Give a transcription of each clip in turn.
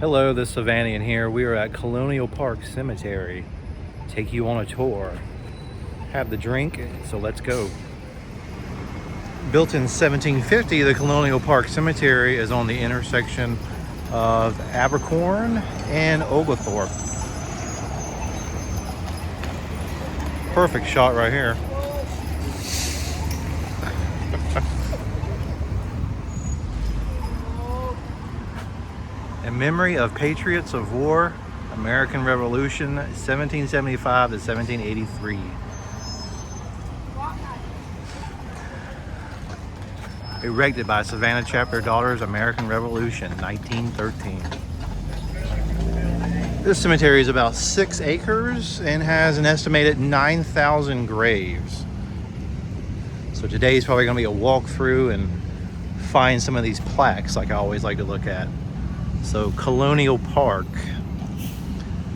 Hello, this is Savannah here. We are at Colonial Park Cemetery. Take you on a tour. Have the drink, so let's go. Built in 1750, the Colonial Park Cemetery is on the intersection of Abercorn and Oglethorpe. Perfect shot right here. In memory of Patriots of War, American Revolution, 1775 to 1783. Erected by Savannah Chapter Daughters, American Revolution, 1913. This cemetery is about 6 acres and has an estimated 9,000 graves. So today is probably going to be a walkthrough and find some of these plaques like I always like to look at. So Colonial Park.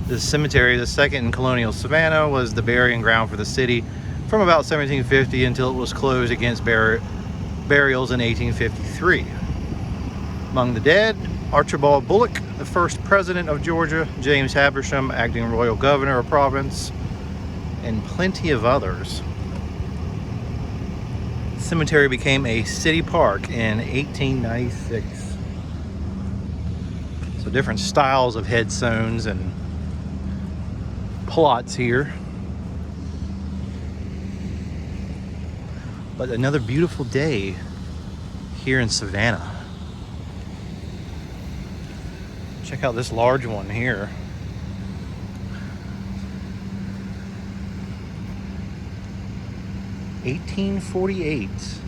This cemetery, the second in Colonial Savannah, was the burying ground for the city from about 1750 until it was closed against burials in 1853. Among the dead, Archibald Bullock, the first president of Georgia, James Habersham, acting royal governor of province, and plenty of others. The cemetery became a city park in 1896. So different styles of headstones and plots here. But another beautiful day here in Savannah. Check out this large one here. $1848.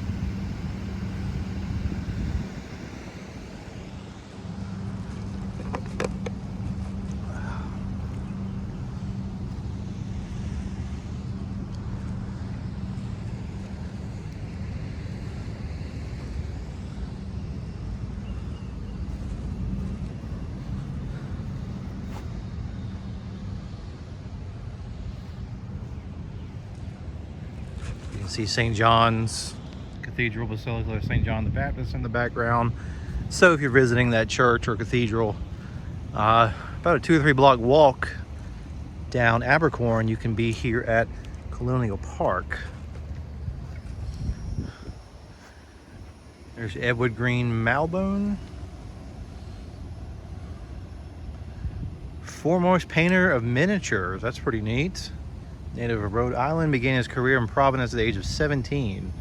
You can see St. John's Cathedral Basilica of St. John the Baptist in the background. So if you're visiting that church or cathedral, about a 2 or 3 block walk down Abercorn, you can be here at Colonial Park. There's Edward Green Malbone. Foremost painter of miniatures. That's pretty neat. Native of Rhode Island, began his career in Providence at the age of 17.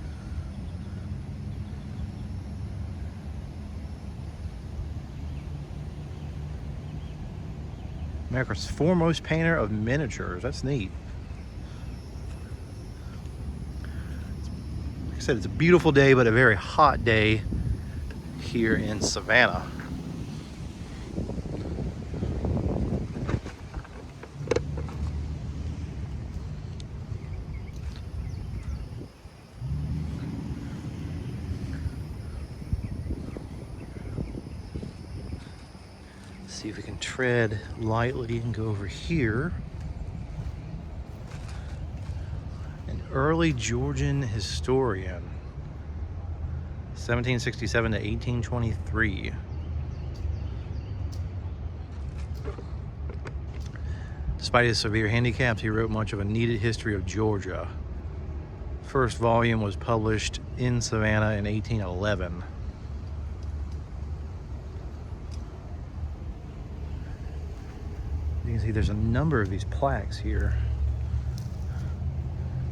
America's foremost painter of miniatures. That's neat. Like I said, it's a beautiful day, but a very hot day here in Savannah. See if we can tread lightly and go over here. An early Georgian historian, 1767 to 1823. Despite his severe handicaps, he wrote much of a needed history of Georgia. First volume was published in Savannah in 1811. You can see there's a number of these plaques here.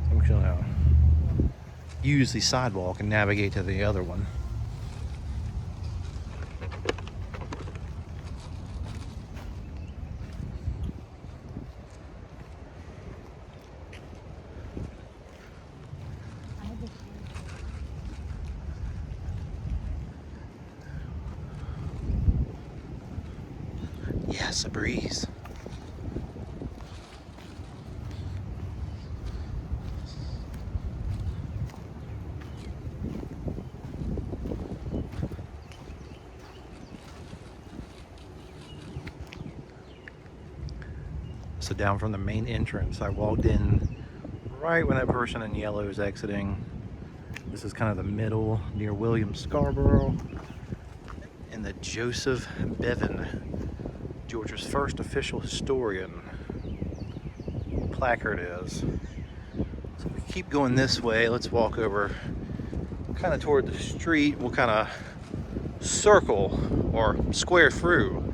I'm just gonna use the sidewalk and navigate to the other one. Yes, a breeze. So down from the main entrance, I walked in right when that person in yellow is exiting. This is kind of the middle near William Scarborough and the Joseph Bevan Georgia's first official historian placard is. So we keep going this way. Let's walk over kind of toward the street. We'll kind of circle or square through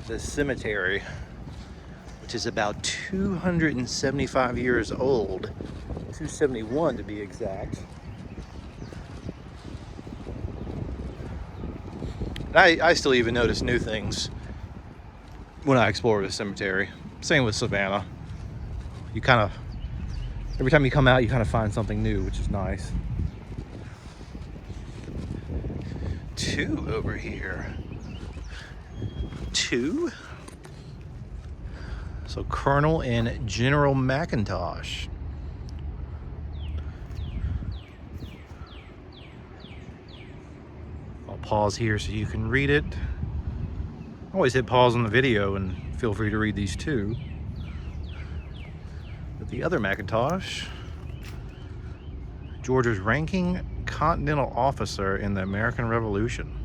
this cemetery, which is about 275 years old, 271 to be exact. I still even notice new things when I explore the cemetery. Same with Savannah. You kind of, every time you come out, you kind of find something new, which is nice. 2 over here. 2. So Colonel and General McIntosh. I'll pause here so you can read it. Always hit pause on the video and feel free to read these too. But the other McIntosh, Georgia's ranking continental officer in the American Revolution.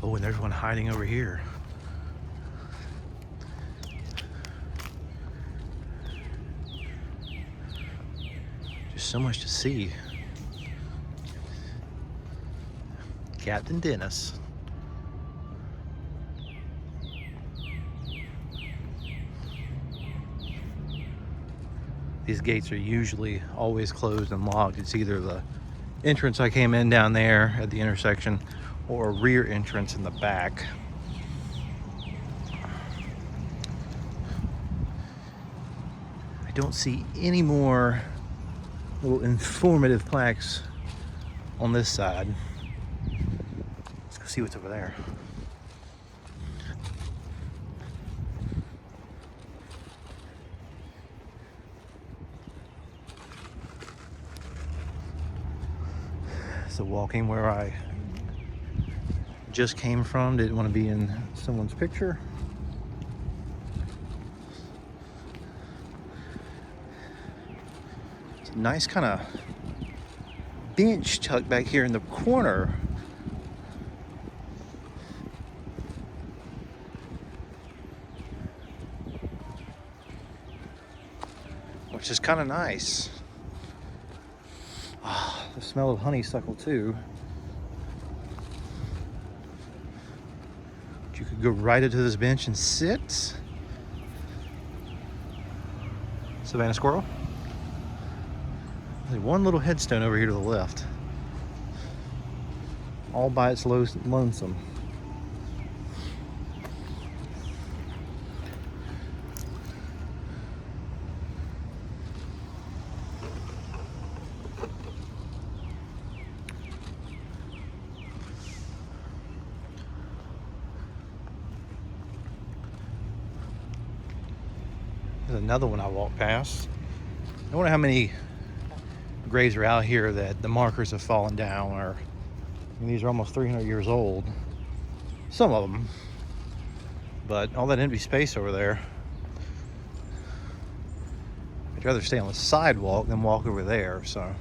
Oh, and there's one hiding over here. Just so much to see. Captain Dennis. These gates are usually always closed and locked. It's either the entrance I came in down there at the intersection or a rear entrance in the back. I don't see any more little informative plaques on this side. Let's go see what's over there. So walking where I just came from, didn't want to be in someone's picture. It's a nice kind of bench tucked back here in the corner. Which is kind of nice. Oh, the smell of honeysuckle too. You could go right into this bench and sit. Savannah squirrel. There's one little headstone over here to the left. All by its lonesome. There's another one I walked past. I wonder how many graves are out here that the markers have fallen down, or I mean, these are almost 300 years old. Some of them, but all that empty space over there. I'd rather stay on the sidewalk than walk over there, so.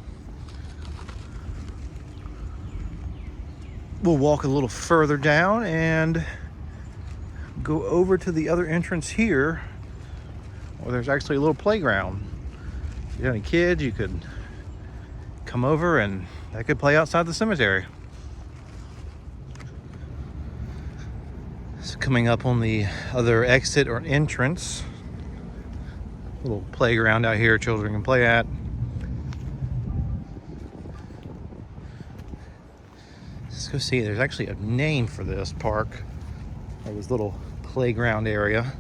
We'll walk a little further down and go over to the other entrance here, where there's actually a little playground. If you have any kids, you could come over and they could play outside the cemetery. So coming up on the other exit or entrance, little playground out here children can play at. Let's go see. There's actually a name for this park, or this little playground area.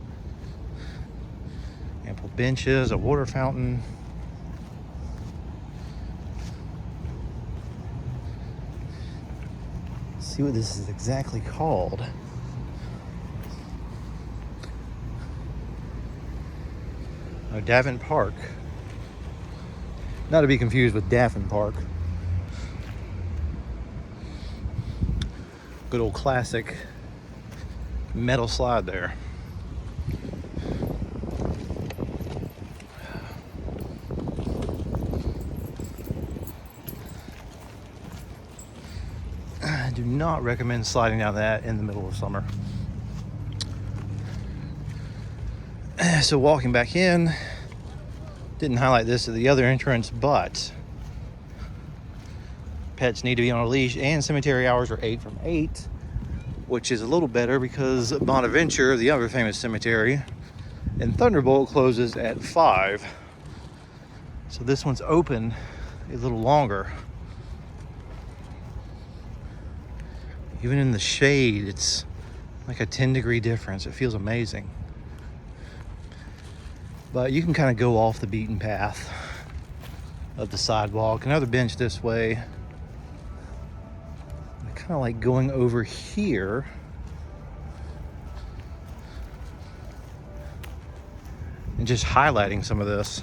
Ample benches, a water fountain. Let's see what this is exactly called. Oh, Davin Park. Not to be confused with Daffin Park. Good old classic metal slide there. do not recommend sliding down that in the middle of summer. So walking back in, didn't highlight this at the other entrance, but pets need to be on a leash, and cemetery hours are 8 from 8, which is a little better because Bonaventure, the other famous cemetery, and Thunderbolt closes at 5. So this one's open a little longer. Even in the shade, it's like a 10-degree difference. It feels amazing. But you can kind of go off the beaten path of the sidewalk. Another bench this way. I kind of like going over here. And just highlighting some of this.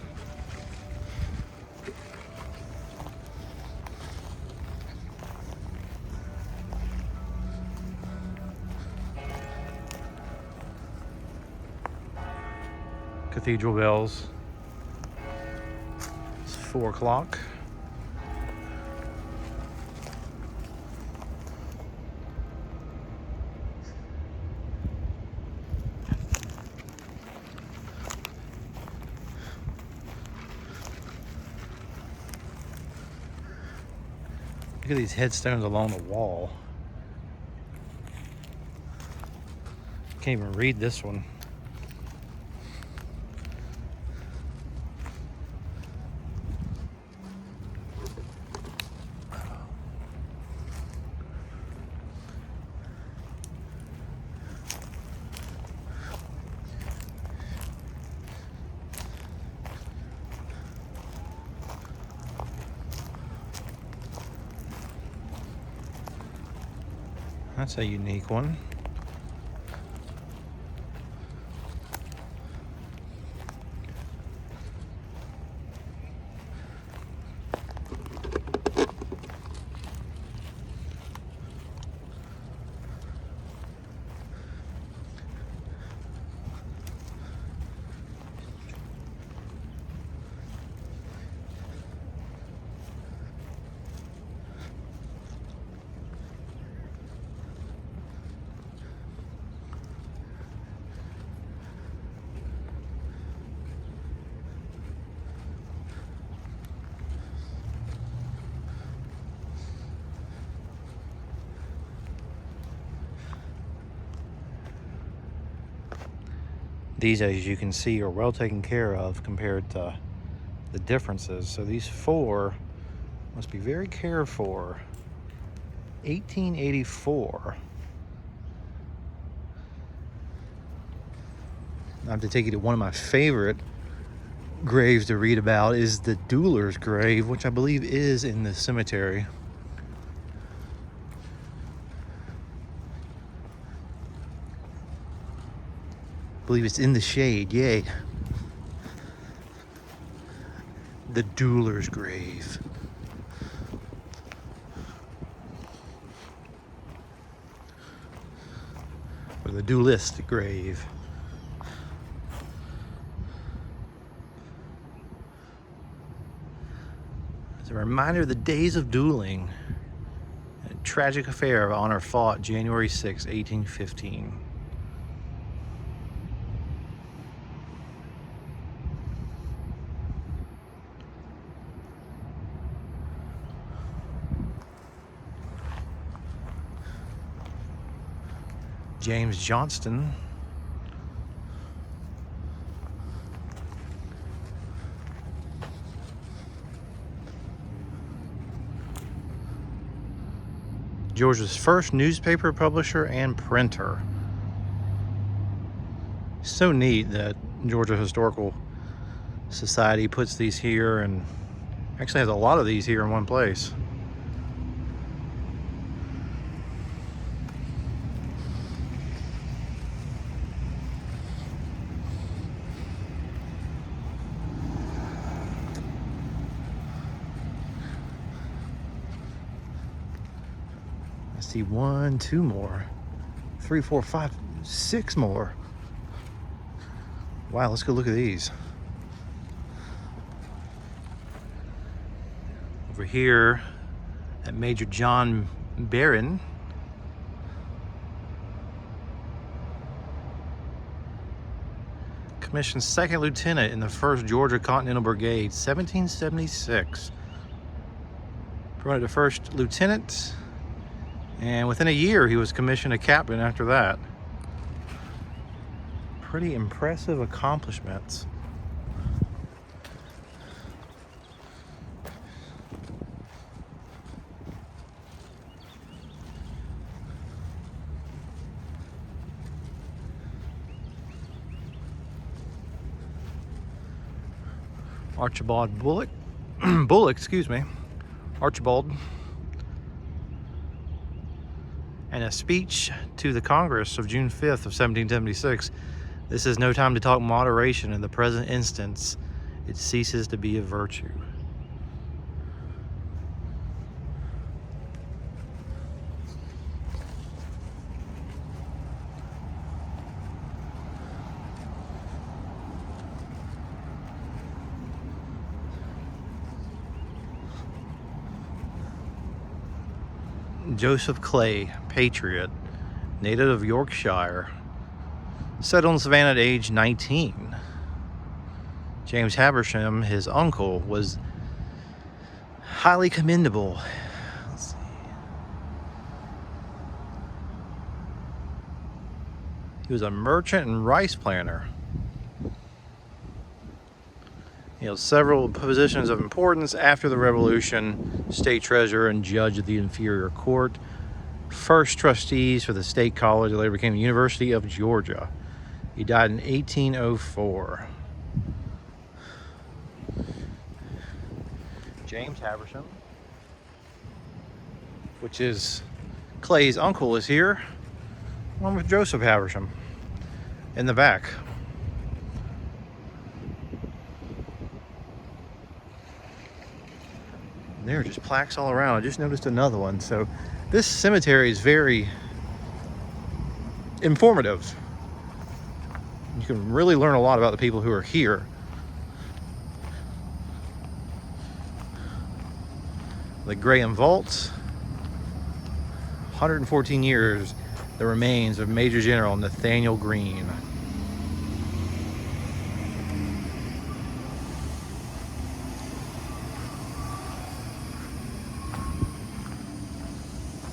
Cathedral bells. It's 4 o'clock. Look at these headstones along the wall. Can't even read this one. That's a unique one. These, as you can see, are well taken care of compared to the differences. So these 4 must be very cared for. 1884. I have to take you to one of my favorite graves to read about is the Dueler's grave, which I believe is in the cemetery. I believe it's in the shade, yay. The Dueler's grave. Or the duelist grave. As a reminder of the days of dueling. A tragic affair of honor fought January 6, 1815. James Johnston. Georgia's first newspaper publisher and printer. So neat that Georgia Historical Society puts these here and actually has a lot of these here in one place. See 1, 2 more, 3, 4, 5, 6 more. Wow, let's go look at these. Over here at Major John Barron commissioned second lieutenant in the 1st Georgia Continental Brigade, 1776. Promoted to first lieutenant, and within a year he was commissioned a captain after that. Pretty impressive accomplishments. Archibald Bullock, excuse me, Archibald, and a speech to the Congress of June 5th of 1776. This is no time to talk moderation. In the present instance, it ceases to be a virtue. Joseph Clay, patriot, native of Yorkshire, settled in Savannah at age 19. James Habersham, his uncle, was highly commendable. Let's see. He was a merchant and rice planter. He held several positions of importance after the Revolution: state treasurer and judge of the inferior court, first trustees for the state college that later became the University of Georgia. He died in 1804. James Habersham, which is Clay's uncle, is here, along with Joseph Habersham in the back. There are just plaques all around. I just noticed another one. So this cemetery is very informative. You can really learn a lot about the people who are here. The Graham Vault, 114 years, the remains of Major General Nathaniel Greene.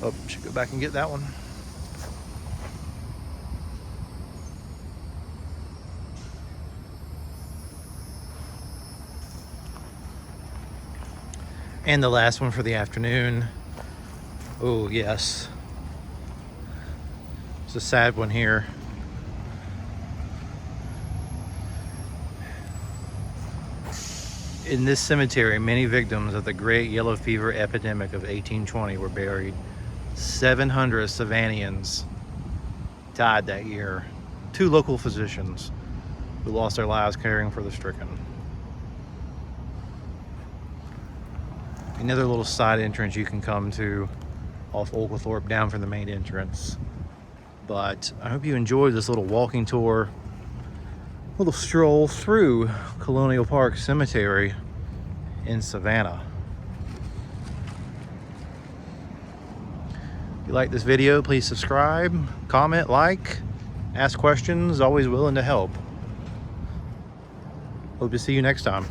Oh, should go back and get that one. And the last one for the afternoon. Oh, yes. It's a sad one here. In this cemetery, many victims of the Great Yellow Fever epidemic of 1820 were buried. 700 Savannians died that year. 2 local physicians who lost their lives caring for the stricken. Another little side entrance you can come to off Oglethorpe down from the main entrance. But I hope you enjoyed this little walking tour, little stroll through Colonial Park Cemetery in Savannah. If you like this video, please subscribe, comment, like, ask questions, always willing to help. Hope to see you next time.